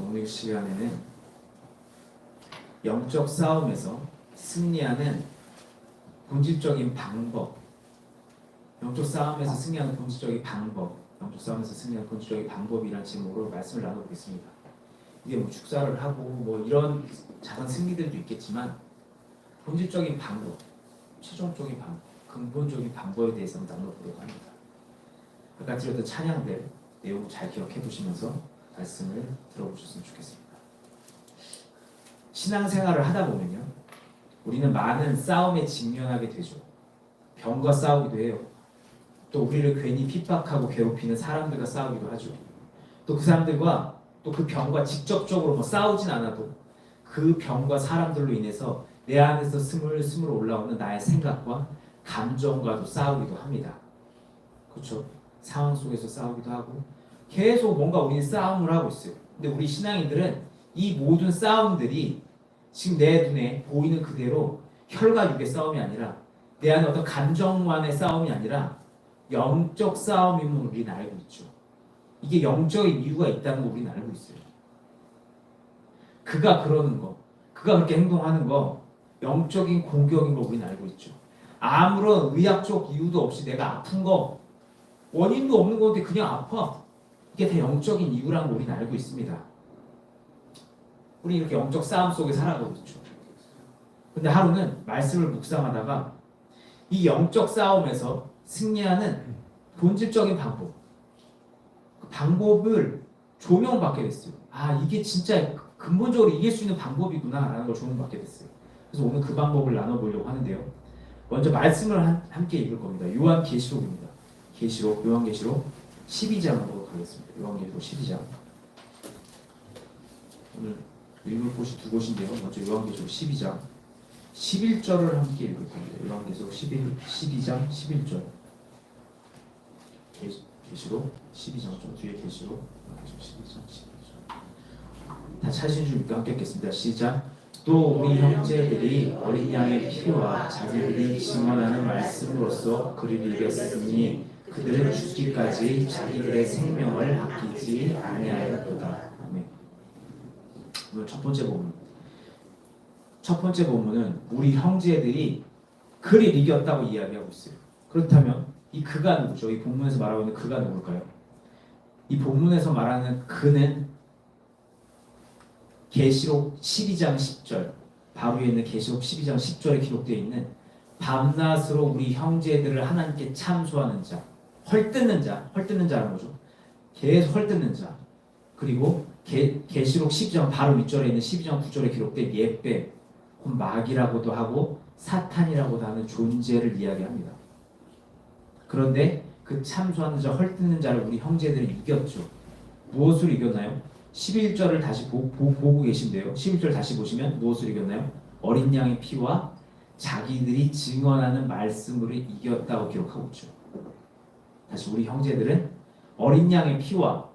오늘 시간에는 영적 싸움에서 승리하는 본질적인 방법, 영적 싸움에서 승리하는 본질적인 방법, 영적 싸움에서 승리하는 본질적인 방법이라는 제목으로 말씀을 나눠보겠습니다. 이게 뭐 축사를 하고 뭐 이런 작은 승리들도 있겠지만 본질적인 방법, 최종적인 방법, 근본적인 방법에 대해서 나눠보려고 합니다. 아까 드렸던 찬양들 내용 잘 기억해 보시면서 말씀을 들어보셨으면 좋겠습니다. 신앙생활을 하다 보면요, 우리는 많은 싸움에 직면하게 되죠. 병과 싸우기도 해요. 또 우리를 괜히 핍박하고 괴롭히는 사람들과 싸우기도 하죠. 또 그 사람들과 또 그 병과 직접적으로 뭐 싸우진 않아도 그 병과 사람들로 인해서 내 안에서 스물스물 올라오는 나의 생각과 감정과도 싸우기도 합니다. 그렇죠? 상황 속에서 싸우기도 하고 계속 뭔가 우리는 싸움을 하고 있어요. 근데 우리 신앙인들은 이 모든 싸움들이 지금 내 눈에 보이는 그대로 혈과 육의 싸움이 아니라 내 안에 어떤 감정만의 싸움이 아니라 영적 싸움임을 우리는 알고 있죠. 이게 영적인 이유가 있다는 거 우리는 알고 있어요. 그가 그러는 거, 그가 그렇게 행동하는 거 영적인 공격인 거 우리는 알고 있죠. 아무런 의학적 이유도 없이 내가 아픈 거 원인도 없는 건데 그냥 아파. 이게 다 영적인 이유라는 거 우리는 알고 있습니다. 우리 이렇게 영적 싸움 속에 살아가고 있죠. 근데 하루는 말씀을 묵상하다가 이 영적 싸움에서 승리하는 본질적인 방법, 그 방법을 조명받게 됐어요. 아, 이게 진짜 근본적으로 이길 수 있는 방법이구나 라는 걸 조명받게 됐어요. 그래서 오늘 그 방법을 나눠보려고 하는데요. 먼저 말씀을 함께 읽을 겁니다. 요한계시록입니다. 요한계시록 12장으로 가겠습니다. 요한계시록 12장. 오늘 읽을 곳이 두 곳인데요. 먼저 요한계시록 12장 11절을 함께 읽을 겁니다. 요한계시록 12장 11절. 계시록 12장 좀 뒤에 계시록 12장 11절. 다 찾으신 줄 믿고 함께 읽겠습니다. 시작. 또 우리 형제들이 어린 양의 피와 자기들이 증언하는 말씀으로써 그를 이겼으니 그들은 죽기까지 자기들의 생명을 아끼지 아니하였도다. 아멘. 오늘 첫 번째 본문은 우리 형제들이 그를 이겼다고 이야기하고 있어요. 그렇다면 이 그가 누구죠? 이 본문에서 말하고 있는 그가 누굴까요? 이 본문에서 말하는 그는 계시록 12장 10절, 바로 위에 있는 계시록 12장 10절에 기록되어 있는 밤낮으로 우리 형제들을 하나님께 참소하는 자, 헐뜯는 자라는 거죠. 계속 헐뜯는 자. 그리고 계시록 12장 바로 윗절에 있는 12장 9절에 기록된 옛뱀, 마귀라고도 하고 사탄이라고도 하는 존재를 이야기합니다. 그런데 그 참소하는 자, 헐뜯는 자를 우리 형제들이 이겼죠. 무엇으로 이겼나요? 11절을 다시 보고 계신데요. 11절 다시 보시면 무엇을 이겼나요? 어린 양의 피와 자기들이 증언하는 말씀으로 이겼다고 기록하고 있죠. 다시 우리 형제들은 어린 양의 피와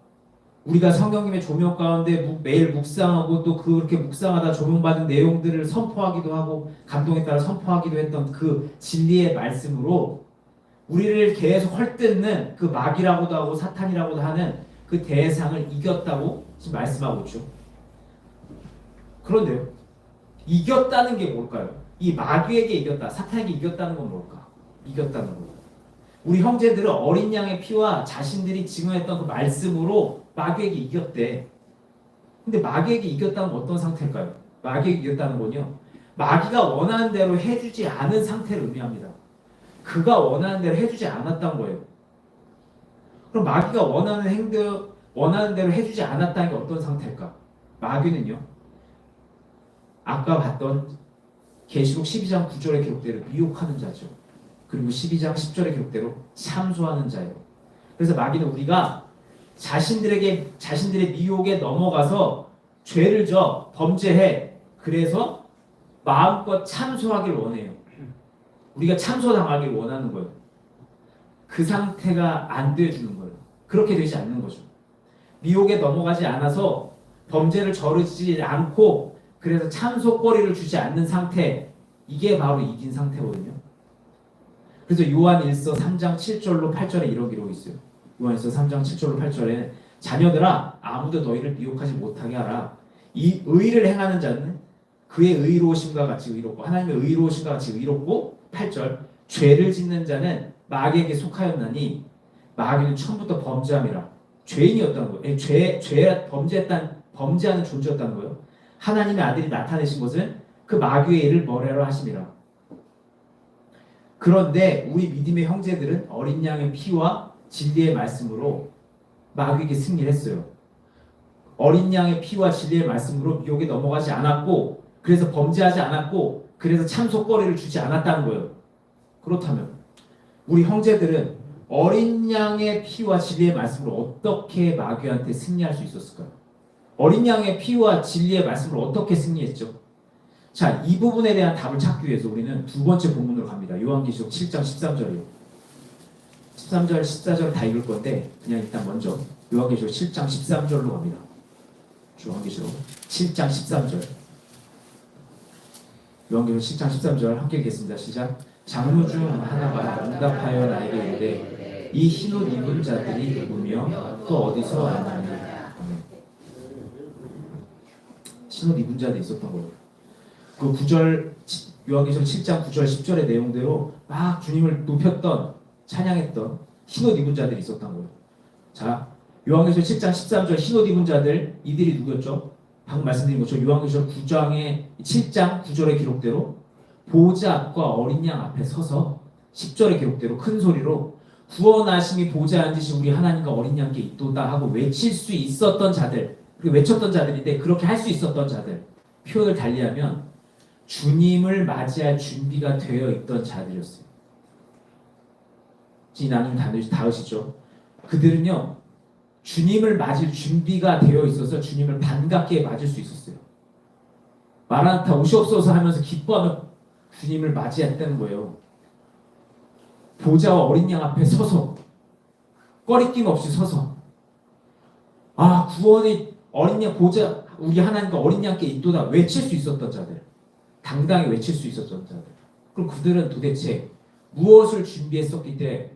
우리가 성령님의 조명 가운데 매일 묵상하고 또 그렇게 묵상하다 조명받은 내용들을 선포하기도 하고 감동에 따라 선포하기도 했던 그 진리의 말씀으로 우리를 계속 헐뜯는 그 마귀라고도 하고 사탄이라고도 하는 그 대상을 이겼다고 지금 말씀하고 있죠. 그런데요, 이겼다는 게 뭘까요? 이 마귀에게 이겼다, 사탄에게 이겼다는 건 뭘까? 이겼다는 거. 우리 형제들은 어린 양의 피와 자신들이 증언했던 그 말씀으로 마귀에게 이겼대. 근데 마귀에게 이겼다는 건 어떤 상태일까요? 마귀에게 이겼다는 건요, 마귀가 원하는 대로 해주지 않은 상태를 의미합니다. 그가 원하는 대로 해주지 않았던 거예요. 그럼 마귀가 원하는 대로 해주지 않았다는 게 어떤 상태일까? 마귀는요, 아까 봤던 계시록 12장 9절에 기록대로 미혹하는 자죠. 그리고 12장 10절의 기록대로 참소하는 자예요. 그래서 마귀는 우리가 자신들의 미혹에 넘어가서 죄를 져 범죄해. 그래서 마음껏 참소하길 원해요. 우리가 참소당하길 원하는 거예요. 그 상태가 안 돼주는 거예요. 그렇게 되지 않는 거죠. 미혹에 넘어가지 않아서 범죄를 저지르지 않고 그래서 참소거리를 주지 않는 상태, 이게 바로 이긴 상태거든요. 그래서 요한 1서 3장 7절로 8절에 이런 기록이 있어요. 요한 1서 3장 7절로 8절에 자녀들아 아무도 너희를 미혹하지 못하게 하라. 이 의를 행하는 자는 그의 의로우심과 같이 의롭고 하나님의 의로우심과 같이 의롭고 8절 죄를 짓는 자는 마귀에게 속하였나니 마귀는 처음부터 범죄함이라. 죄인이었다는 거예요. 범죄하는 존재였다는 거예요. 하나님의 아들이 나타내신 것은 그 마귀의 일을 머리하러 하심이라. 그런데 우리 믿음의 형제들은 어린 양의 피와 진리의 말씀으로 마귀에게 승리를 했어요. 어린 양의 피와 진리의 말씀으로 미혹에 넘어가지 않았고, 그래서 범죄하지 않았고, 그래서 참속거리를 주지 않았다는 거예요. 그렇다면 우리 형제들은 어린 양의 피와 진리의 말씀으로 어떻게 마귀한테 승리할 수 있었을까요? 어린 양의 피와 진리의 말씀으로 어떻게 승리했죠? 자, 이 부분에 대한 답을 찾기 위해서 우리는 두 번째 본문으로 갑니다. 요한계시록 7장 13절이요. 13절, 14절 다 읽을 건데 그냥 일단 먼저 요한계시록 7장 13절로 갑니다. 요한계시록 7장 13절. 요한계시록 7장 13절 함께 읽겠습니다. 시작. 장로 중 하나가 응답하여 나에게 이르되 이 흰옷 입은 자들이 누구며 또 어디서 왔나니. 흰옷 입은 자들이 있었던 거예요. 그 9절 요한계시록 7장 9절 10절의 내용대로 막 주님을 높였던 찬양했던 흰옷 입은 자들이 있었던 거예요. 자, 요한계시록 7장 13절 흰옷 입은 자들 이들이 누구였죠? 방금 말씀드린 것처럼 요한계시록 9장의 7장 9절의 기록대로 보좌 앞과 어린 양 앞에 서서 10절의 기록대로 큰 소리로 구원하심이 보좌에 앉으신 우리 하나님과 어린 양께 있도다 하고 외칠 수 있었던 자들, 그리고 외쳤던 자들인데 그렇게 할 수 있었던 자들, 표현을 달리하면 주님을 맞이할 준비가 되어 있던 자들이었어요. 이 나눔 다르시죠? 그들은요 주님을 맞을 준비가 되어 있어서 주님을 반갑게 맞을 수 있었어요. 마라나타 오시옵소서 하면서 기뻐하며 주님을 맞이했다는 거예요. 보좌와 어린 양 앞에 서서 꺼리낌 없이 서서 구원이 어린 양 보좌 우리 하나님과 어린 양께 있도다 외칠 수 있었던 자들, 당당히 외칠 수 있었던 자들. 그럼 그들은 도대체 무엇을 준비했었길래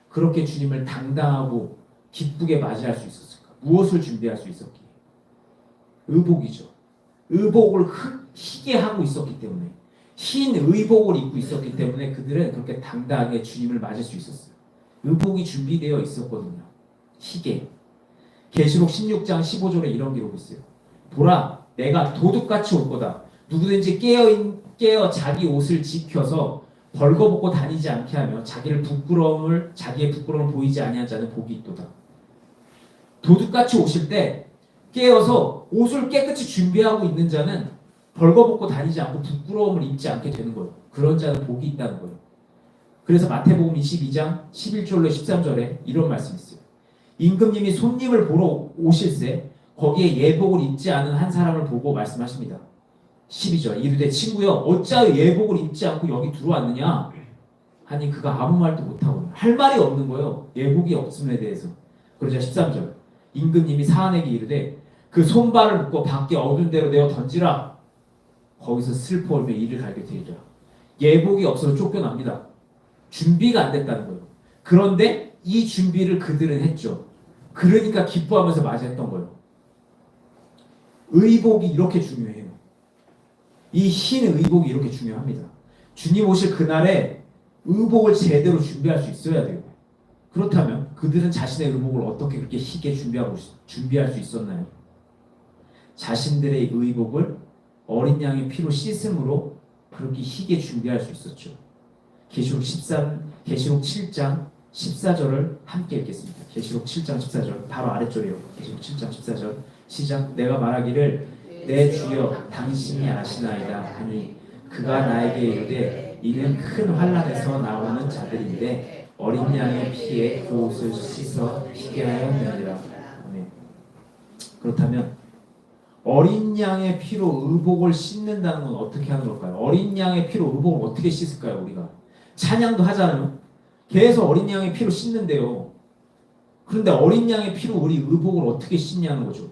그렇게 주님을 당당하고 기쁘게 맞이할 수 있었을까? 무엇을 준비할 수 있었기에? 의복이죠. 의복을 희게 하고 있었기 때문에, 흰 의복을 입고 있었기 때문에 그들은 그렇게 당당하게 주님을 맞을 수 있었어요. 의복이 준비되어 있었거든요. 희게. 계시록 16장 15절에 이런 기록이 있어요. 보라, 내가 도둑같이 올 거다. 누구든지 깨어 자기 옷을 지켜서 벌거벗고 다니지 않게 하며 자기의 부끄러움을 보이지 아니한 자는 복이 있도다. 도둑같이 오실 때 깨어서 옷을 깨끗이 준비하고 있는 자는 벌거벗고 다니지 않고 부끄러움을 입지 않게 되는 거예요. 그런 자는 복이 있다는 거예요. 그래서 마태복음 22장 11절로 13절에 이런 말씀이 있어요. 임금님이 손님을 보러 오실새 거기에 예복을 입지 않은 한 사람을 보고 말씀하십니다. 12절 이르되 친구여 어찌하여 예복을 입지 않고 여기 들어왔느냐 하니 그가 아무 말도 못하고 할 말이 없는 거예요. 예복이 없음에 대해서. 그러자 13절 임금님이 사안에게 이르되 그 손발을 묶고 밖에 어두운 데로 내어 던지라. 거기서 슬퍼 울며 이를 갈게 되리라. 예복이 없어서 쫓겨납니다. 준비가 안 됐다는 거예요. 그런데 이 준비를 그들은 했죠. 그러니까 기뻐하면서 맞이했던 거예요. 의복이 이렇게 중요해요. 이 흰 의복이 이렇게 중요합니다. 주님 오실 그날에 의복을 제대로 준비할 수 있어야 돼요. 그렇다면 그들은 자신의 의복을 어떻게 그렇게 희게 준비할 수 있었나요? 자신들의 의복을 어린 양의 피로 씻음으로 그렇게 희게 준비할 수 있었죠. 계시록 7장 14절을 함께 읽겠습니다. 계시록 7장 14절 바로 아래쪽이에요. 계시록 7장 14절 시작. 내가 말하기를 내 주여 당신이 아시나이다 하니 그가 나에게 이르되 이는 큰 환난에서 나오는 자들인데 어린 양의 피에 그 옷을 씻어 희게 하였느니라. 그렇다면 어린 양의 피로 의복을 씻는다는 건 어떻게 하는 걸까요? 어린 양의 피로 의복을 어떻게 씻을까요? 우리가 찬양도 하잖아요. 계속 어린 양의 피로 씻는데요. 그런데 어린 양의 피로 우리 의복을 어떻게 씻냐는 거죠.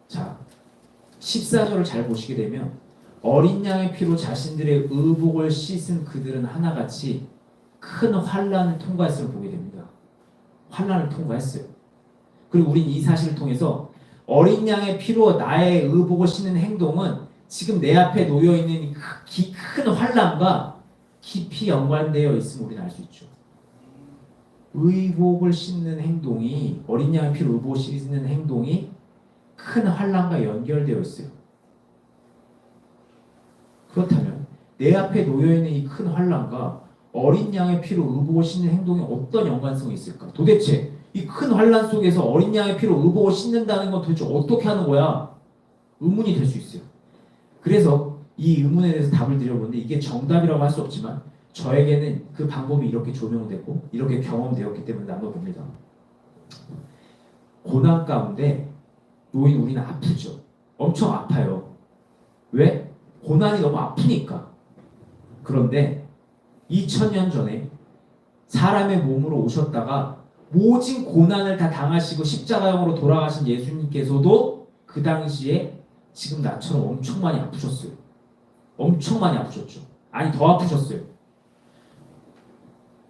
자, 14절을 잘 보시게 되면 어린 양의 피로 자신들의 의복을 씻은 그들은 하나같이 큰 환난을 통과했음을 보게 됩니다. 환난을 통과했어요. 그리고 우린 이 사실을 통해서 어린 양의 피로 나의 의복을 신는 행동은 지금 내 앞에 놓여있는 큰 환난과 깊이 연관되어 있음을 우리는 알 수 있죠. 의복을 신는 행동이, 어린 양의 피로 의복을 신는 행동이 큰 환난과 연결되어 있어요. 그렇다면 내 앞에 놓여있는 이 큰 환난과 어린 양의 피로 의복을 신는 행동에 어떤 연관성이 있을까? 도대체 이 큰 환난 속에서 어린 양의 피로 의복을 신는다는 건 도대체 어떻게 하는 거야? 의문이 될 수 있어요. 그래서 이 의문에 대해서 답을 드려보는데 이게 정답이라고 할 수 없지만 저에게는 그 방법이 이렇게 조명됐고 이렇게 경험되었기 때문에 나눠봅니다. 고난 가운데 놓인 우리는 아프죠. 엄청 아파요. 왜? 고난이 너무 아프니까. 그런데 2000년 전에 사람의 몸으로 오셨다가 모진 고난을 다 당하시고 십자가형으로 돌아가신 예수님께서도 그 당시에 지금 나처럼 엄청 많이 아프셨어요. 엄청 많이 아프셨죠. 아니 더 아프셨어요.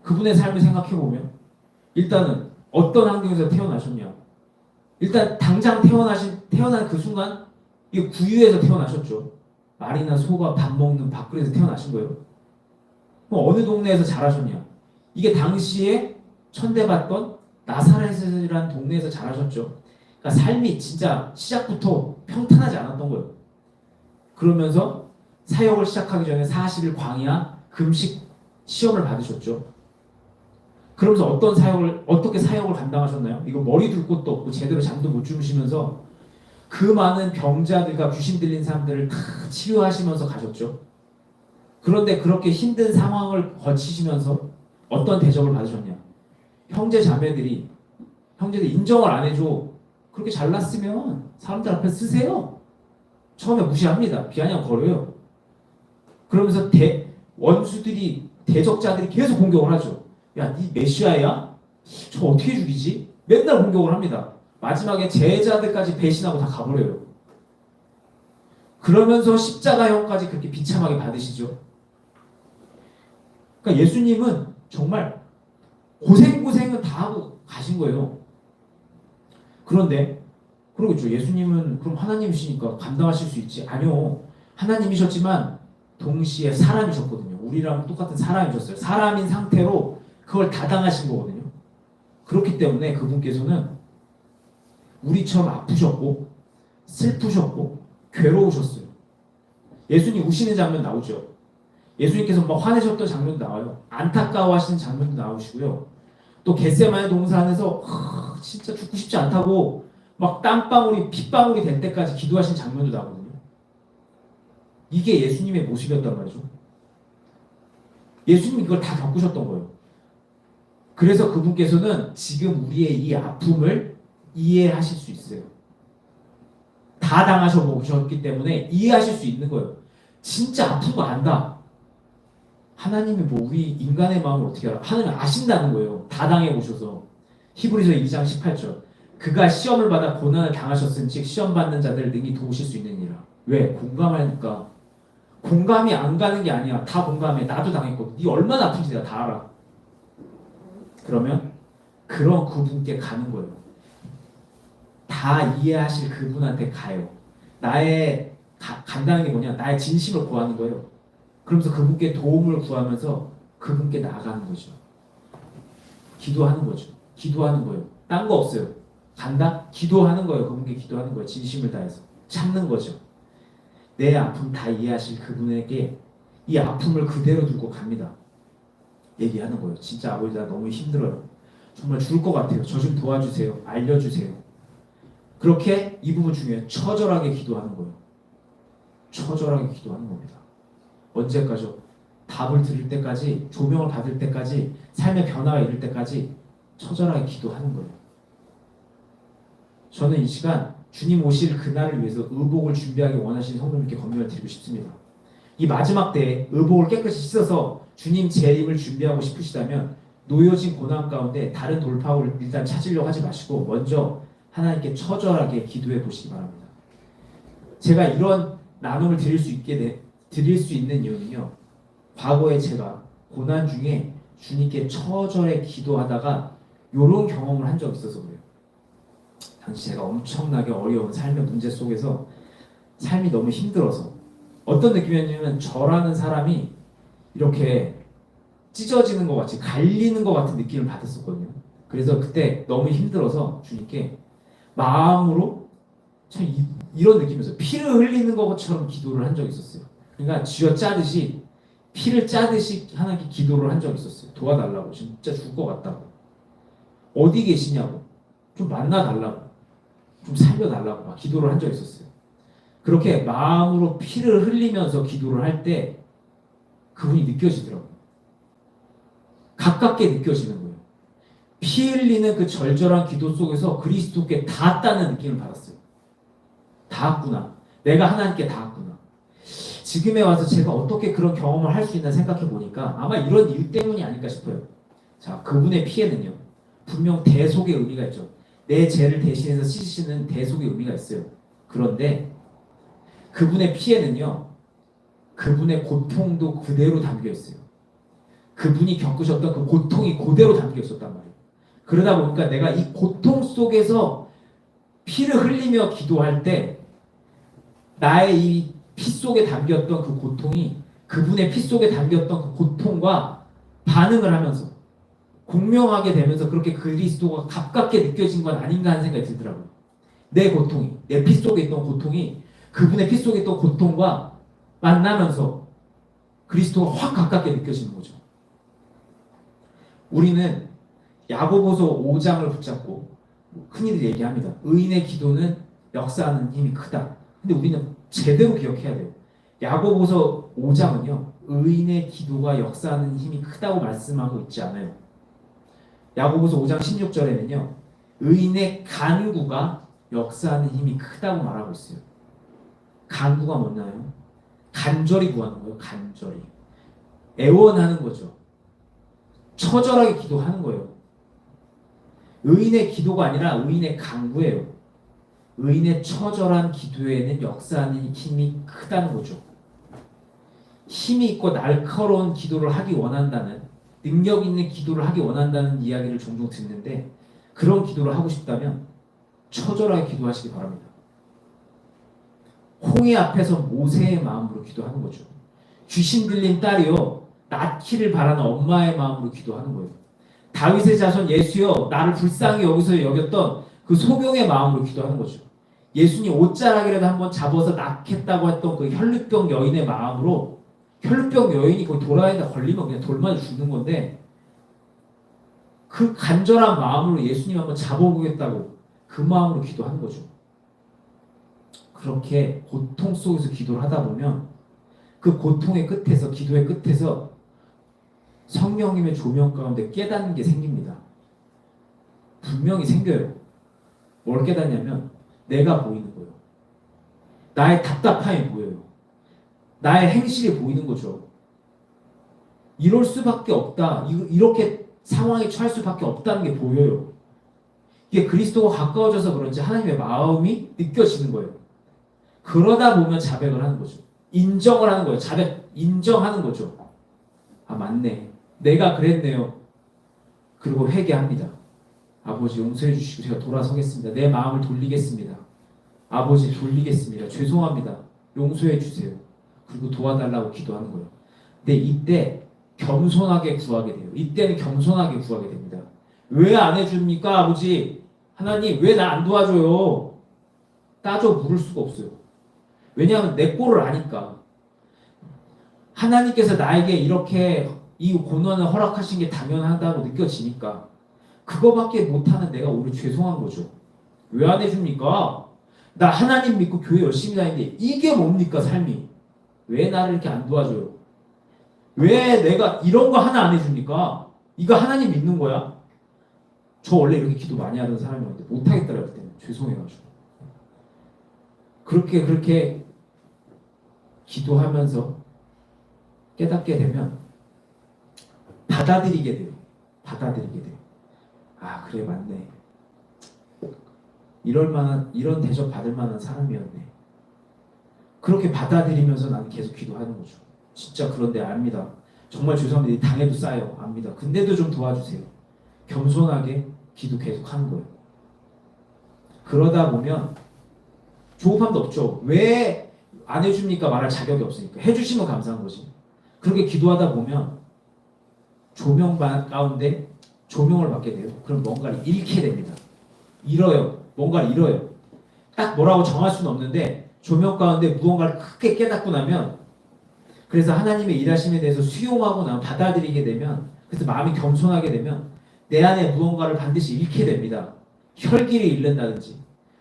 그분의 삶을 생각해보면 일단은 어떤 환경에서 태어나셨냐. 일단 당장 태어난 그 순간 이게 구유에서 태어나셨죠. 말이나 소가 밥 먹는 밥그릇에서 태어나신 거예요. 뭐 어느 동네에서 자라셨냐. 이게 당시에 천대받던 나사렛이라는 동네에서 자라셨죠. 그러니까 삶이 진짜 시작부터 평탄하지 않았던 거예요. 그러면서 사역을 시작하기 전에 40일 광야 금식 시험을 받으셨죠. 그러면서 어떻게 사역을 감당하셨나요? 이거 머리 둘 곳도 없고 제대로 잠도 못 주무시면서 그 많은 병자들과 귀신 들린 사람들을 다 치료하시면서 가셨죠. 그런데 그렇게 힘든 상황을 거치시면서 어떤 대접을 받으셨냐? 형제들이 인정을 안 해줘. 그렇게 잘났으면 사람들 앞에 쓰세요. 처음에 무시합니다. 비아냥거려요. 그러면서 원수들이 대적자들이 계속 공격을 하죠. 야, 니 메시아야? 저 어떻게 죽이지? 맨날 공격을 합니다. 마지막에 제자들까지 배신하고 다 가버려요. 그러면서 십자가형까지 그렇게 비참하게 받으시죠. 그러니까 예수님은 정말 고생은 다 하고 가신 거예요. 그런데 그러겠죠. 예수님은 그럼 하나님이시니까 감당하실 수 있지? 아니요. 하나님이셨지만 동시에 사람이셨거든요. 우리랑 똑같은 사람이셨어요. 사람인 상태로 그걸 다 당하신 거거든요. 그렇기 때문에 그분께서는 우리처럼 아프셨고 슬프셨고 괴로우셨어요. 예수님 우시는 장면 나오죠. 예수님께서 막 화내셨던 장면도 나와요. 안타까워하시는 장면도 나오시고요. 또 겟세마네 동산에서 진짜 죽고 싶지 않다고 막 땀방울이 핏방울이 될 때까지 기도하신 장면도 나오거든요. 이게 예수님의 모습이었단 말이죠. 예수님이 그걸 다 겪으셨던 거예요. 그래서 그분께서는 지금 우리의 이 아픔을 이해하실 수 있어요. 다 당하셔보셨기 때문에 이해하실 수 있는 거예요. 진짜 아픈 거 안다. 하나님이 뭐 우리 인간의 마음을 어떻게 알아? 하나님 아신다는 거예요. 다 당해보셔서. 히브리서 2장 18절. 그가 시험을 받아 고난을 당하셨은즉 시험 받는 자들을 능히 도우실 수 있느니라. 왜? 공감하니까. 공감이 안 가는 게 아니야. 다 공감해. 나도 당했거든. 네 얼마나 아픈지 내가 다 알아. 그러면 그런 그분께 가는 거예요. 다 이해하실 그분한테 가요. 간다는 게 뭐냐? 나의 진심을 구하는 거예요. 그러면서 그분께 도움을 구하면서 그분께 나아가는 거죠. 기도하는 거죠. 기도하는 거예요. 딴 거 없어요. 간다? 기도하는 거예요. 그분께 기도하는 거예요. 진심을 다해서. 참는 거죠. 내 아픔 다 이해하실 그분에게 이 아픔을 그대로 두고 갑니다. 얘기하는 거예요. 진짜 아버지 나 너무 힘들어요. 정말 죽을 것 같아요. 저 좀 도와주세요. 알려주세요. 그렇게 이 부분 중에 처절하게 기도하는 거예요. 처절하게 기도하는 겁니다. 언제까지요? 답을 들을 때까지, 조명을 받을 때까지, 삶의 변화가 이를 때까지 처절하게 기도하는 거예요. 저는 이 시간 주님 오실 그날을 위해서 의복을 준비하기 원하시는 성도님께 권면을 드리고 싶습니다. 이 마지막 때에 의복을 깨끗이 씻어서 주님 재림을 준비하고 싶으시다면 놓여진 고난 가운데 다른 돌파구를 일단 찾으려고 하지 마시고 먼저 하나님께 처절하게 기도해 보시기 바랍니다. 제가 이런 나눔을 드릴 수 있는 이유는요. 과거에 제가 고난 중에 주님께 처절히 기도하다가 이런 경험을 한 적이 있어서 그래요. 당시 제가 엄청나게 어려운 삶의 문제 속에서 삶이 너무 힘들어서 어떤 느낌이었냐면 저라는 사람이 이렇게 찢어지는 것 같이 갈리는 것 같은 느낌을 받았었거든요. 그래서 그때 너무 힘들어서 주님께 마음으로 참 이런 느낌이었어요. 피를 흘리는 것처럼 기도를 한 적이 있었어요. 그러니까 쥐어 짜듯이 피를 짜듯이 하나님께 기도를 한 적이 있었어요. 도와달라고. 진짜 죽을 것 같다고. 어디 계시냐고. 좀 만나달라고. 좀 살려달라고 막 기도를 한 적이 있었어요. 그렇게 마음으로 피를 흘리면서 기도를 할 때 그분이 느껴지더라고요. 가깝게 느껴지는 거예요. 피 흘리는 그 절절한 기도 속에서 그리스도께 닿았다는 느낌을 받았어요. 닿았구나. 내가 하나님께 닿았구나. 지금에 와서 제가 어떻게 그런 경험을 할 수 있나 생각해 보니까 아마 이런 이유 때문이 아닐까 싶어요. 자, 그분의 피에는요. 분명 대속의 의미가 있죠. 내 죄를 대신해서 씻으시는 대속의 의미가 있어요. 그런데 그분의 피에는요. 그분의 고통도 그대로 담겨 있어요. 그분이 겪으셨던 그 고통이 그대로 담겨 있었단 말이에요. 그러다 보니까 내가 이 고통 속에서 피를 흘리며 기도할 때 나의 이 피 속에 담겼던 그 고통이 그분의 피 속에 담겼던 그 고통과 반응을 하면서 공명하게 되면서 그렇게 그리스도가 가깝게 느껴진 건 아닌가 하는 생각이 들더라고요. 내 고통이, 내 피 속에 있던 고통이 그분의 피 속에 있던 고통과 만나면서 그리스도가 확 가깝게 느껴지는 거죠. 우리는 야고보서 5장을 붙잡고 흔히들 얘기합니다. 의인의 기도는 역사하는 힘이 크다. 근데 우리는 제대로 기억해야 돼요. 야고보서 5장은요. 의인의 기도가 역사하는 힘이 크다고 말씀하고 있지 않아요. 야고보서 5장 16절에는요. 의인의 간구가 역사하는 힘이 크다고 말하고 있어요. 간구가 뭐냐요? 간절히 구하는 거예요. 간절히. 애원하는 거죠. 처절하게 기도하는 거예요. 의인의 기도가 아니라 의인의 간구예요. 의인의 처절한 기도에는 역사하는 힘이 크다는 거죠. 힘이 있고 날카로운 기도를 하기 원한다는, 능력 있는 기도를 하기 원한다는 이야기를 종종 듣는데 그런 기도를 하고 싶다면 처절하게 기도하시기 바랍니다. 홍해 앞에서 모세의 마음으로 기도하는 거죠. 귀신 들린 딸이요 낳기를 바라는 엄마의 마음으로 기도하는 거예요. 다윗의 자손 예수여 나를 불쌍히 여기서 여겼던 그 소경의 마음으로 기도하는 거죠. 예수님 옷자락이라도 한번 잡아서 낳겠다고 했던 그 혈루병 여인의 마음으로, 혈루병 여인이 거기 돌아다니다 걸리면 그냥 돌맞아 죽는 건데 그 간절한 마음으로 예수님 한번 잡아보겠다고 그 마음으로 기도하는 거죠. 그렇게 고통 속에서 기도를 하다 보면 그 고통의 끝에서, 기도의 끝에서 성령님의 조명 가운데 깨닫는 게 생깁니다. 분명히 생겨요. 뭘 깨닫냐면 내가 보이는 거예요. 나의 답답함이 보여요. 나의 행실이 보이는 거죠. 이럴 수밖에 없다. 이렇게 상황에 처할 수밖에 없다는 게 보여요. 이게 그리스도가 가까워져서 그런지 하나님의 마음이 느껴지는 거예요. 그러다 보면 자백을 하는 거죠. 인정을 하는 거예요. 자백, 인정하는 거죠. 아, 맞네. 내가 그랬네요. 그리고 회개합니다. 아버지 용서해 주시고 제가 돌아서겠습니다. 내 마음을 돌리겠습니다. 아버지 돌리겠습니다. 죄송합니다. 용서해 주세요. 그리고 도와달라고 기도하는 거예요. 근데 이때 겸손하게 구하게 돼요. 이때는 겸손하게 구하게 됩니다. 왜 안 해줍니까 아버지? 하나님 왜 나 안 도와줘요? 따져 물을 수가 없어요. 왜냐하면 내 꼴을 아니까. 하나님께서 나에게 이렇게 이 고난을 허락하신 게 당연하다고 느껴지니까 그거밖에 못하는 내가 오히려 죄송한 거죠. 왜 안 해줍니까? 나 하나님 믿고 교회 열심히 다니는데 이게 뭡니까 삶이? 왜 나를 이렇게 안 도와줘요? 왜 내가 이런 거 하나 안 해줍니까? 이거 하나님 믿는 거야? 저 원래 이렇게 기도 많이 하던 사람이었는데 못하겠더라고요. 그때는 죄송해가지고. 그렇게 기도하면서 깨닫게 되면 받아들이게 돼요. 받아들이게 돼요. 아 그래 맞네. 이런 대접 받을 만한 사람이었네. 그렇게 받아들이면서 나는 계속 기도하는 거죠. 진짜 그런데 압니다. 정말 죄송합니다. 당해도 싸요. 압니다. 근데도 좀 도와주세요. 겸손하게 기도 계속 하는 거예요. 그러다 보면 조급함도 없죠. 왜 안 해줍니까? 말할 자격이 없으니까. 해주시면 감사한 거지. 그렇게 기도하다 보면 조명 가운데 조명을 받게 돼요. 그럼 뭔가를 잃게 됩니다. 잃어요. 뭔가를 잃어요. 딱 뭐라고 정할 수는 없는데 조명 가운데 무언가를 크게 깨닫고 나면, 그래서 하나님의 일하심에 대해서 수용하고 나면, 받아들이게 되면, 그래서 마음이 겸손하게 되면 내 안에 무언가를 반드시 잃게 됩니다. 혈기를 잃는다든지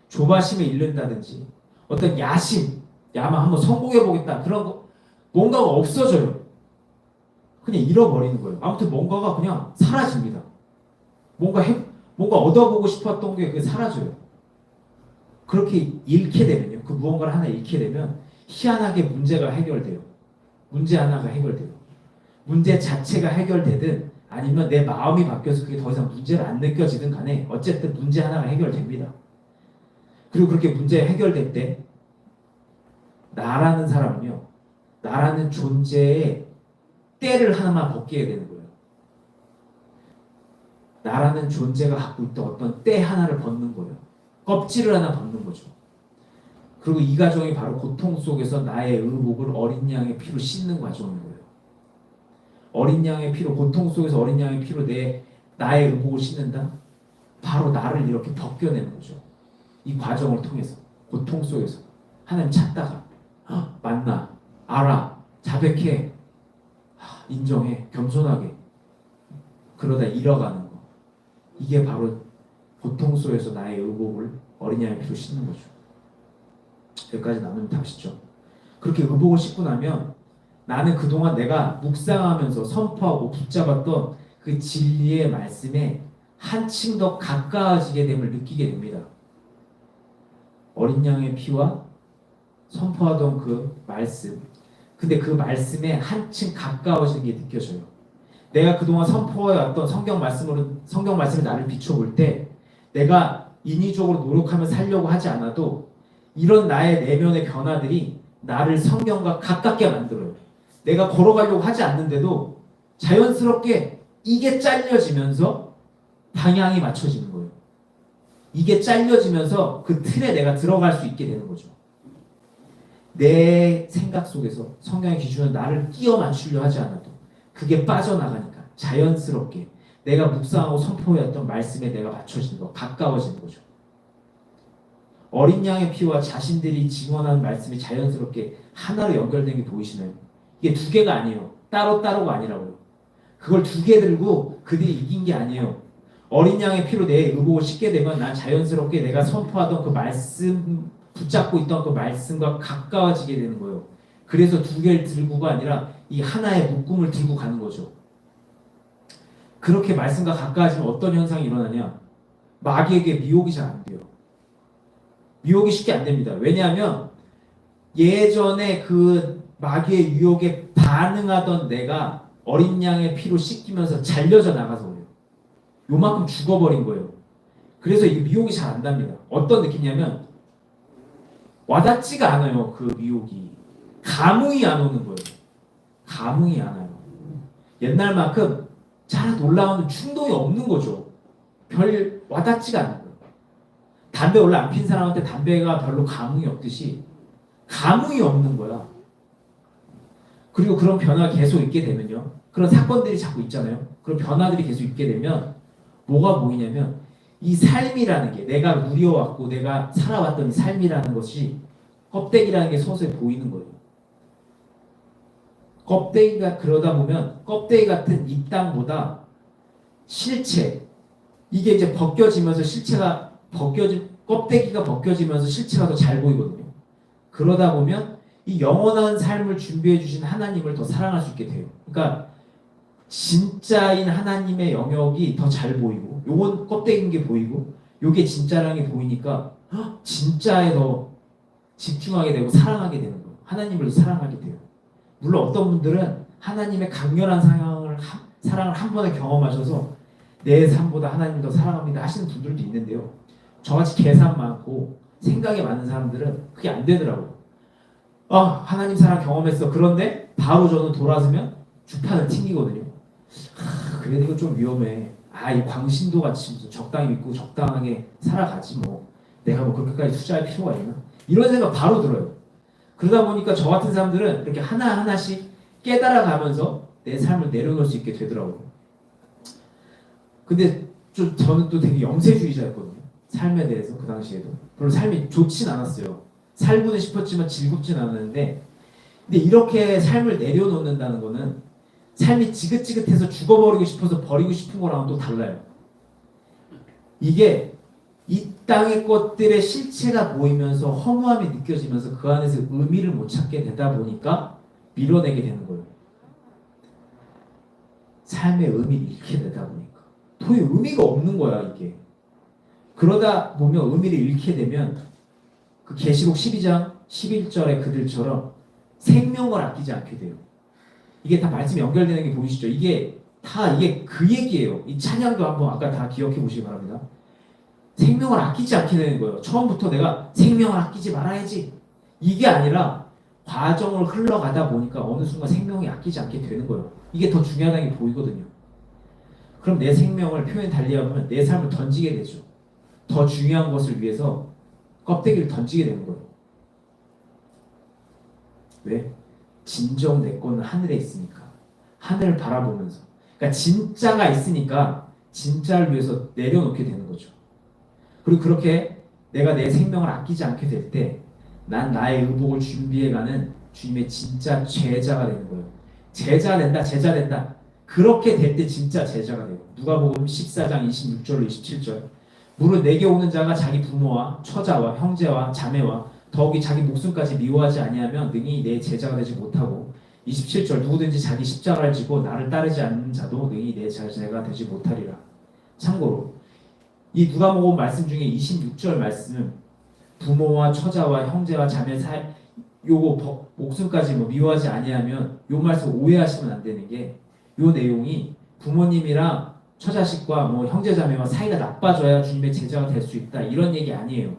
조바심을 잃는다든지 어떤 야망 한번 성공해보겠다 그런 거, 뭔가가 없어져요. 그냥 잃어버리는 거예요. 아무튼 뭔가가 그냥 사라집니다. 뭔가 얻어보고 싶었던 게 그게 사라져요. 그렇게 잃게 되면요, 그 무언가를 하나 잃게 되면 희한하게 문제가 해결돼요. 문제 하나가 해결돼요. 문제 자체가 해결되든 아니면 내 마음이 바뀌어서 그게 더 이상 문제를 안 느껴지든 간에 어쨌든 문제 하나가 해결됩니다. 그리고 그렇게 문제 해결될 때 나라는 사람은요, 나라는 존재의 때를 하나만 벗기게 되는 거예요. 나라는 존재가 갖고 있던 어떤 때 하나를 벗는 거예요. 껍질을 하나 벗는 거죠. 그리고 이 과정이 바로 고통 속에서 나의 의복을 어린 양의 피로 씻는 과정인 거예요. 어린 양의 피로, 고통 속에서 어린 양의 피로 나의 의복을 씻는다? 바로 나를 이렇게 벗겨내는 거죠. 이 과정을 통해서, 고통 속에서 하나님 찾다가 만나, 알아, 자백해, 인정해, 겸손하게, 그러다 잃어가는 거. 이게 바로 고통 속에서 나의 의복을 어린 양의 피로 씻는 거죠. 여기까지 나누면 다 아시죠? 그렇게 의복을 씻고 나면 나는 그동안 내가 묵상하면서 선포하고 붙잡았던 그 진리의 말씀에 한층 더 가까워지게 됨을 느끼게 됩니다. 어린 양의 피와 선포하던 그 말씀, 근데 그 말씀에 한층 가까워지는 게 느껴져요. 내가 그동안 선포해왔던 성경 말씀이 나를 비춰볼 때 내가 인위적으로 노력하며 살려고 하지 않아도 이런 나의 내면의 변화들이 나를 성경과 가깝게 만들어요. 내가 걸어가려고 하지 않는데도 자연스럽게 이게 잘려지면서 방향이 맞춰지는 거예요. 이게 잘려지면서 그 틀에 내가 들어갈 수 있게 되는 거죠. 내 생각 속에서 성경의 기준은 나를 끼워 맞추려 하지 않아도 그게 빠져나가니까 자연스럽게 내가 묵상하고 선포해왔던 말씀에 내가 맞춰지는 거, 가까워지는 거죠. 어린 양의 피와 자신들이 증언하는 말씀이 자연스럽게 하나로 연결된 게 보이시나요? 이게 두 개가 아니에요. 따로따로가 아니라고요. 그걸 두 개 들고 그들이 이긴 게 아니에요. 어린 양의 피로 내 의복을 씻게 되면 난 자연스럽게 내가 선포하던 그 말씀, 붙잡고 있던 그 말씀과 가까워지게 되는 거예요. 그래서 두 개를 들고가 아니라 이 하나의 묶음을 들고 가는 거죠. 그렇게 말씀과 가까워지면 어떤 현상이 일어나냐? 마귀에게 미혹이 잘 안 돼요. 미혹이 쉽게 안 됩니다. 왜냐하면 예전에 그 마귀의 유혹에 반응하던 내가 어린 양의 피로 씻기면서 잘려져 나가서 그래요. 요만큼 죽어버린 거예요. 그래서 이 미혹이 잘 안 답니다. 어떤 느낌이냐면 와닿지가 않아요. 그 미혹이. 감흥이 안 오는 거예요. 감흥이 안 와요. 옛날만큼 잘 놀라우는 충동이 없는 거죠. 별 와닿지가 않는 거예요. 담배 원래 안 핀 사람한테 담배가 별로 감흥이 없듯이 감흥이 없는 거야. 그리고 그런 변화가 계속 있게 되면요. 그런 사건들이 자꾸 있잖아요. 그런 변화들이 계속 있게 되면 뭐가 보이냐면 이 삶이라는 게 내가 누려왔고 내가 살아왔던 이 삶이라는 것이 껍데기라는 게 서서히 보이는 거예요. 껍데기가 그러다 보면 껍데기 같은 이 땅보다 실체, 이게 이제 벗겨지면서 껍데기가 벗겨지면서 실체가 더 잘 보이거든요. 그러다 보면 이 영원한 삶을 준비해 주신 하나님을 더 사랑할 수 있게 돼요. 그러니까 진짜인 하나님의 영역이 더 잘 보이고, 요건 껍데기인 게 보이고, 요게 진짜라는 게 보이니까 진짜에 더 집중하게 되고 사랑하게 되는 거예요. 하나님을 사랑하게 돼요. 물론 어떤 분들은 하나님의 강렬한 사랑을 한 번에 경험하셔서 내 삶보다 하나님을 더 사랑합니다 하시는 분들도 있는데요. 저같이 계산 많고 생각이 많은 사람들은 그게 안 되더라고요. 하나님 사랑 경험했어. 그런데 바로 저는 돌아서면 주판을 튕기거든요. 그래도 이거 좀 위험해. 이 광신도 같이 무슨 적당히 믿고 적당하게 살아가지 뭐 내가 뭐 그렇게까지 투자할 필요가 있나? 이런 생각 바로 들어요. 그러다 보니까 저 같은 사람들은 이렇게 하나하나씩 깨달아가면서 내 삶을 내려놓을 수 있게 되더라고요. 근데 좀 저는 또 되게 영세주의자였거든요. 삶에 대해서 그 당시에도 별로 삶이 좋진 않았어요. 살고는 싶었지만 즐겁진 않았는데 근데 이렇게 삶을 내려놓는다는 거는 삶이 지긋지긋해서 죽어버리고 싶어서 버리고 싶은 거랑은 또 달라요. 이게 이 땅의 것들의 실체가 보이면서 허무함이 느껴지면서 그 안에서 의미를 못 찾게 되다 보니까 밀어내게 되는 거예요. 삶의 의미를 잃게 되다 보니까 도저히 의미가 없는 거야 이게. 그러다 보면 의미를 잃게 되면 그 계시록 12장 11절의 그들처럼 생명을 아끼지 않게 돼요. 이게 다 말씀이 연결되는 게 보이시죠? 이게 그 얘기예요. 이 찬양도 한번 아까 다 기억해 보시기 바랍니다. 생명을 아끼지 않게 되는 거예요. 처음부터 내가 생명을 아끼지 말아야지. 이게 아니라 과정을 흘러가다 보니까 어느 순간 생명이 아끼지 않게 되는 거예요. 이게 더 중요하다는 게 보이거든요. 그럼 내 생명을 표현 달리하면 내 삶을 던지게 되죠. 더 중요한 것을 위해서 껍데기를 던지게 되는 거예요. 왜? 진정 내 거는 하늘에 있으니까. 하늘을 바라보면서. 그러니까 진짜가 있으니까 진짜를 위해서 내려놓게 되는 거죠. 그리고 그렇게 내가 내 생명을 아끼지 않게 될 때 난 나의 의복을 준비해가는 주님의 진짜 제자가 되는 거예요. 제자 된다. 그렇게 될 때 진짜 제자가 돼요. 누가복음 14장 26절로 27절. 무릇 내게 오는 자가 자기 부모와 처자와 형제와 자매와 더욱이 자기 목숨까지 미워하지 아니하면 능히 내 제자가 되지 못하고 27절 누구든지 자기 십자가를 지고 나를 따르지 않는 자도 능히 내 제자가 되지 못하리라. 참고로 이 누가복음 말씀 중에 26절 말씀은 부모와 처자와 형제와 자매 요거 목숨까지 미워하지 아니하면 요 말씀 오해하시면 안 되는 게 요 내용이 부모님이랑 처자식과 형제자매와 사이가 나빠져야 주님의 제자가 될 수 있다 이런 얘기 아니에요.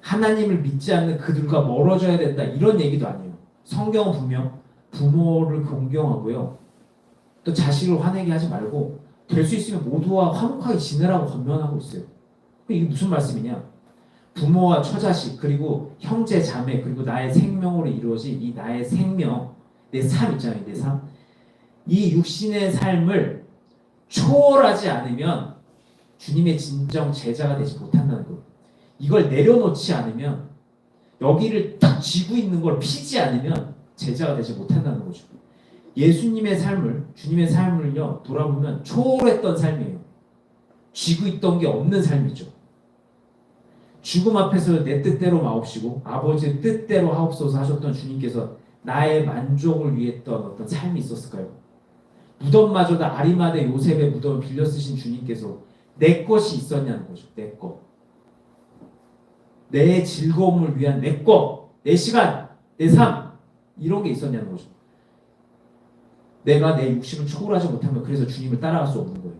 하나님을 믿지 않는 그들과 멀어져야 된다 이런 얘기도 아니에요. 성경은 분명 부모를 공경하고요. 또 자식을 화내게 하지 말고 될 수 있으면 모두와 화목하게 지내라고 권면하고 있어요. 이게 무슨 말씀이냐? 부모와 처자식 그리고 형제 자매 그리고 나의 생명으로 이루어진 이 나의 생명 내 삶 있잖아요. 내 삶. 이 육신의 삶을 초월하지 않으면 주님의 진정 제자가 되지 못한다는 거예요. 이걸 내려놓지 않으면 여기를 딱 쥐고 있는 걸 피지 않으면 제자가 되지 못한다는 거죠. 예수님의 삶을 주님의 삶을요 돌아보면 초월했던 삶이에요. 쥐고 있던 게 없는 삶이죠. 죽음 앞에서 내 뜻대로 마옵시고 아버지의 뜻대로 하옵소서 하셨던 주님께서 나의 만족을 위했던 어떤 삶이 있었을까요? 무덤마저도 아리마대 요셉의 무덤을 빌려 쓰신 주님께서 내 것이 있었냐는 거죠. 내 것. 내 즐거움을 위한 내 것, 내 시간, 내 삶 이런 게 있었냐는 거죠. 내가 내 육신을 초월하지 못하면 그래서 주님을 따라갈 수 없는 거예요.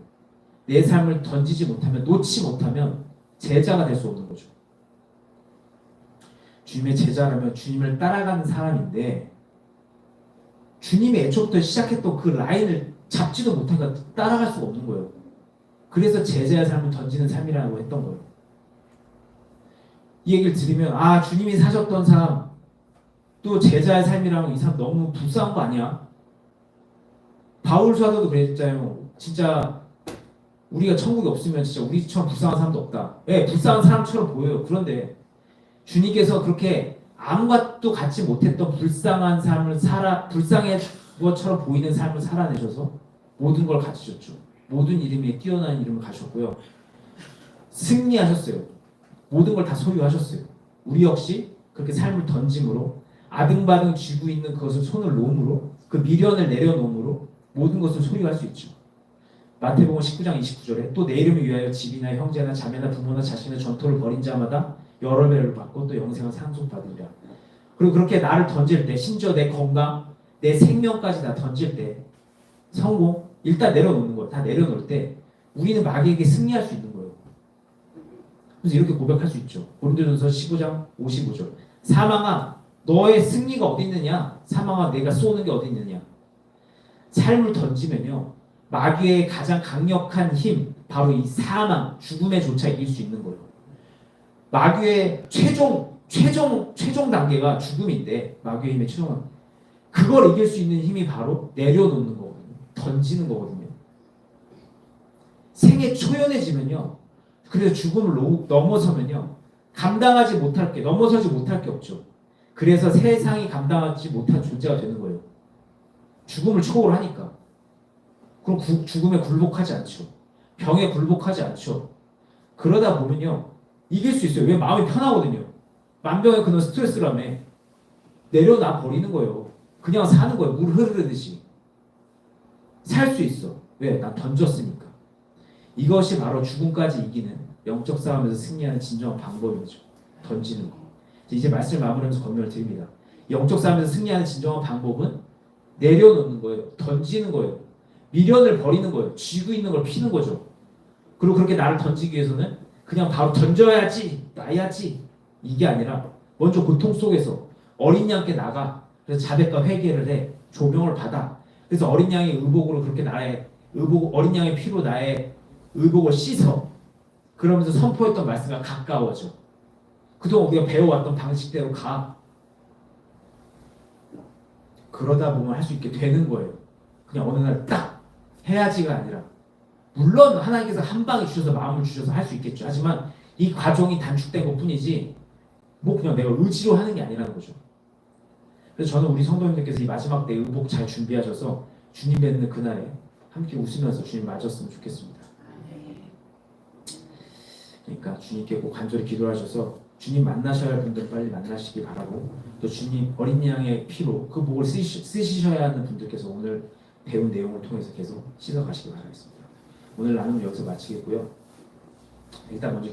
내 삶을 던지지 못하면 놓지 못하면 제자가 될 수 없는 거죠. 주님의 제자라면 주님을 따라가는 사람인데 주님이 애초부터 시작했던 그 라인을 잡지도 못하니까 따라갈 수가 없는 거예요. 그래서 제자의 삶을 던지는 삶이라고 했던 거예요. 이 얘기를 들으면 주님이 사셨던 삶 또 제자의 삶이라면 이 사람 너무 불쌍한 거 아니야? 바울 사도도 그랬잖아요. 진짜 우리가 천국이 없으면 진짜 우리처럼 불쌍한 사람도 없다. 불쌍한 사람처럼 보여요. 그런데 주님께서 그렇게 아무것도 갖지 못했던 불쌍한 삶을 불쌍한 것처럼 보이는 삶을 살아내셔서 모든 걸 가지셨죠. 모든 이름에 뛰어난 이름을 가셨고요. 승리하셨어요. 모든 걸 다 소유하셨어요. 우리 역시 그렇게 삶을 던짐으로 아등바등 쥐고 있는 그것을 손을 놓음으로 그 미련을 내려놓음으로 모든 것을 소유할 수 있죠. 마태복음 19장 29절에 또 내 이름을 위하여 집이나 형제나 자매나 부모나 자신의 전토를 벌인 자마다 여러 배를 받고 또 영생을 상속받으리라. 그리고 그렇게 나를 던질 때 심지어 내 건강, 내 생명까지 다 던질 때 성공, 일단 내려놓는 거예요. 다 내려놓을 때 우리는 마귀에게 승리할 수 있는 거예요. 그래서 이렇게 고백할 수 있죠. 고린도전서 15장 55절 사망아 너의 승리가 어디 있느냐? 사망아 내가 쏘는 게 어디 있느냐? 삶을 던지면요, 마귀의 가장 강력한 힘, 바로 이 사망, 죽음에조차 이길 수 있는 거예요. 마귀의 최종 단계가 죽음인데, 마귀의 힘의 최종 단계. 그걸 이길 수 있는 힘이 바로 내려놓는 거거든요. 던지는 거거든요. 생애 초연해지면요, 그래서 죽음을 넘어서면요, 넘어서지 못할 게 없죠. 그래서 세상이 감당하지 못한 존재가 되는 거예요. 죽음을 초월하니까. 그럼 죽음에 굴복하지 않죠. 병에 굴복하지 않죠. 그러다 보면요, 이길 수 있어요. 왜? 마음이 편하거든요. 만병의 근원 스트레스라며 내려놔 버리는 거예요. 그냥 사는 거예요. 물 흐르듯이. 살 수 있어. 왜? 난 던졌으니까. 이것이 바로 죽음까지 이기는 영적 싸움에서 승리하는 진정한 방법이죠. 던지는 거. 이제 말씀을 마무리하면서 권면을 드립니다. 영적 싸움에서 승리하는 진정한 방법은 내려놓는 거예요. 던지는 거예요. 미련을 버리는 거예요. 쥐고 있는 걸 피는 거죠. 그리고 그렇게 나를 던지기 위해서는 그냥 바로 던져야지, 놔야지, 이게 아니라 먼저 고통 속에서 어린 양께 나가. 그래서 자백과 회개를 해. 조명을 받아. 그래서 어린 양의 의복으로 그렇게 어린 양의 피로 나의 의복을 씻어. 그러면서 선포했던 말씀과 가까워져. 그동안 우리가 배워왔던 방식대로 가. 그러다 보면 할 수 있게 되는 거예요. 그냥 어느 날 딱 해야지가 아니라, 물론 하나님께서 한 방에 주셔서 마음을 주셔서 할 수 있겠죠. 하지만 이 과정이 단축된 것 뿐이지, 뭐 그냥 내가 의지로 하는 게 아니라는 거죠. 그래서 저는 우리 성도님들께서 이 마지막 때 의복 잘 준비하셔서 주님 뵙는 그날에 함께 웃으면서 주님 맞았으면 좋겠습니다. 그러니까 주님께 꼭 간절히 기도하셔서 주님 만나셔야 할 분들 빨리 만나시기 바라고, 또 주님 어린 양의 피로 그 목을 쓰시셔야 하는 분들께서 오늘 배운 내용을 통해서 계속 씻어가시기 바라겠습니다. 오늘 나눔 여기서 마치겠고요. 일단 먼저